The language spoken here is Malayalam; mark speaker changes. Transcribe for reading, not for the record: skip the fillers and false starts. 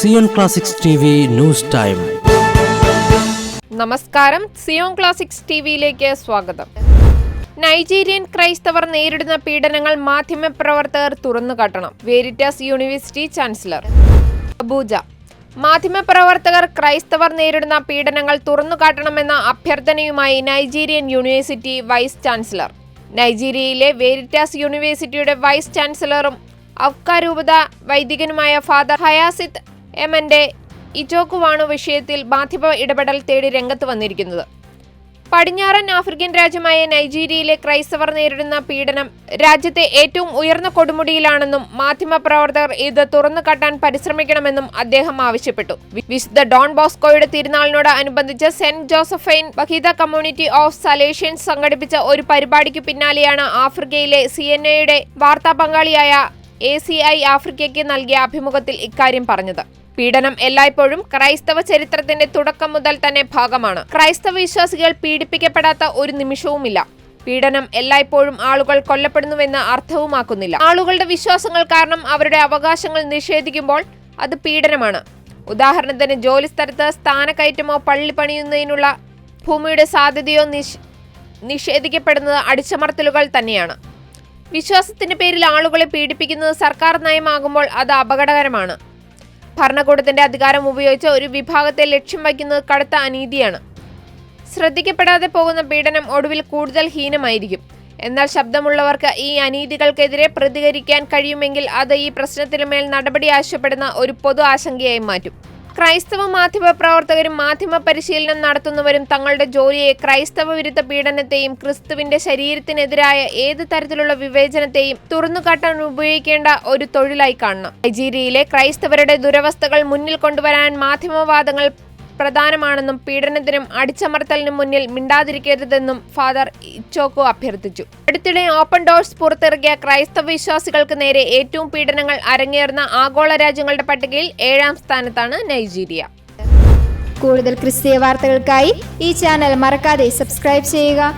Speaker 1: Zion Classics TV news time.
Speaker 2: നമസ്കാരം, സിയോൺ ക്ലാസിക്സ് ടിവിയിലേക്ക് സ്വാഗതം. നൈജീരിയൻ ക്രൈസ്തവർ നേരിടുന്ന പീഡനങ്ങൾ മാധ്യമപ്രവർത്തകർ തുറന്നുകാട്ടണം. Veritas University chancellor. അബൂജ. മാധ്യമപ്രവർത്തകർ ക്രൈസ്തവർ നേരിടുന്ന പീഡനങ്ങൾ തുറന്നുകാട്ടണമെന്ന അഭ്യർത്ഥനയുമായി നൈജീരിയൻ യൂണിവേഴ്സിറ്റി വൈസ് ചാൻസലർ. നൈജീരിയയിലെ വേരിറ്റാസ് യൂണിവേഴ്സിറ്റിയുടെ വൈസ് ചാൻസലറും ഔക്ക രൂപത വൈദികനുമായ ഫാദർ ഹയാസിത്ത് എമന്റെ ഇജോക്കുവാണ് വിഷയത്തിൽ മാധ്യമ ഇടപെടൽ തേടി രംഗത്ത് വന്നിരിക്കുന്നത്. പടിഞ്ഞാറൻ ആഫ്രിക്കൻ രാജ്യമായ നൈജീരിയയിലെ ക്രൈസ്തവർ നേരിടുന്ന പീഡനം രാജ്യത്തെ ഏറ്റവും ഉയർന്ന കൊടുമുടിയിലാണെന്നും മാധ്യമപ്രവർത്തകർ ഇത് തുറന്നുകാട്ടാൻ പരിശ്രമിക്കണമെന്നും അദ്ദേഹം ആവശ്യപ്പെട്ടു. വിശുദ്ധ ഡോൺ ബോസ്കോയുടെ തിരുനാളിനോട് അനുബന്ധിച്ച് saint Josephine ബഹീദ community of Salesians സംഘടിപ്പിച്ച ഒരു പരിപാടിക്ക് പിന്നാലെയാണ് ആഫ്രിക്കയിലെ CNAയുടെ വാർത്താ പങ്കാളിയായ ACI ആഫ്രിക്കയ്ക്ക് നൽകിയ അഭിമുഖത്തിൽ ഇക്കാര്യം പറഞ്ഞത്. പീഡനം എല്ലായ്പ്പോഴും ക്രൈസ്തവ ചരിത്രത്തിന്റെ തുടക്കം മുതൽ തന്നെ ഭാഗമാണ്. ക്രൈസ്തവ വിശ്വാസികൾ പീഡിപ്പിക്കപ്പെടാത്ത ഒരു നിമിഷവുമില്ല. പീഡനം എല്ലായ്പ്പോഴും ആളുകൾ കൊല്ലപ്പെടുന്നുവെന്ന് അർത്ഥവുമാക്കുന്നില്ല. ആളുകളുടെ വിശ്വാസങ്ങൾ കാരണം അവരുടെ അവകാശങ്ങൾ നിഷേധിക്കുമ്പോൾ അത് പീഡനമാണ്. ഉദാഹരണത്തിന് ജോലിസ്ഥലത്ത് സ്ഥാനക്കയറ്റമോ പള്ളി പണിയുന്നതിനുള്ള ഭൂമിയുടെ സാധ്യതയോ നിഷേധിക്കപ്പെടുന്നത് അടിച്ചമർത്തലുകൾ തന്നെയാണ്. വിശ്വാസത്തിന്റെ പേരിൽ ആളുകളെ പീഡിപ്പിക്കുന്നത് സർക്കാർ നയമാകുമ്പോൾ അത് അപകടകരമാണ്. ഭരണകൂടത്തിന്റെ അധികാരം ഉപയോഗിച്ച് ഒരു വിഭാഗത്തെ ലക്ഷ്യം വയ്ക്കുന്നത് കടുത്ത അനീതിയാണ്. ശ്രദ്ധിക്കപ്പെടാതെ പോകുന്ന പീഡനം ഒടുവിൽ കൂടുതൽ ഹീനമായിരിക്കും. എന്നാൽ ശബ്ദമുള്ളവർക്ക് ഈ അനീതികൾക്കെതിരെ പ്രതികരിക്കാൻ കഴിയുമെങ്കിൽ അത് ഈ പ്രശ്നത്തിനു മേൽ നടപടി ആവശ്യപ്പെടുന്ന ഒരു പൊതു ആശങ്കയായി മാറ്റും. ക്രൈസ്തവ മാധ്യമ പ്രവർത്തകരും മാധ്യമ പരിശീലനം നടത്തുന്നവരും തങ്ങളുടെ ജോലിയെ ക്രൈസ്തവ വിരുദ്ധ പീഡനത്തെയും ക്രിസ്തുവിന്റെ ശരീരത്തിനെതിരായ ഏത് തരത്തിലുള്ള വിവേചനത്തെയും തുറന്നുകാട്ടാൻ ഉപയോഗിക്കേണ്ട ഒരു തൊഴിലായി കാണണം. നൈജീരിയയിലെ ക്രൈസ്തവരുടെ ദുരവസ്ഥകൾ മുന്നിൽ കൊണ്ടുവരാൻ മാധ്യമവാദങ്ങൾ പ്രധാനമാണെന്നും പീഡനത്തിനും അടിച്ചമർത്തലിനും മുന്നിൽ മിണ്ടാതിരിക്കരുതെന്നും ഫാദർ ഇച്ചോക്കു അഭ്യർത്ഥിച്ചു. അടുത്തിടെ ഓപ്പൺ ഡോഴ്സ് പുറത്തിറക്കിയ ക്രൈസ്തവ വിശ്വാസികൾക്ക് നേരെ ഏറ്റവും പീഡനങ്ങൾ അരങ്ങേറുന്ന ആഗോള രാജ്യങ്ങളുടെ പട്ടികയിൽ 7ാം സ്ഥാനത്താണ് നൈജീരിയ.
Speaker 3: കൂടുതൽ ക്രിസ്തീയ വാർത്തകൾക്കായി ഈ ചാനൽ മറക്കാതെ സബ്സ്ക്രൈബ് ചെയ്യുക.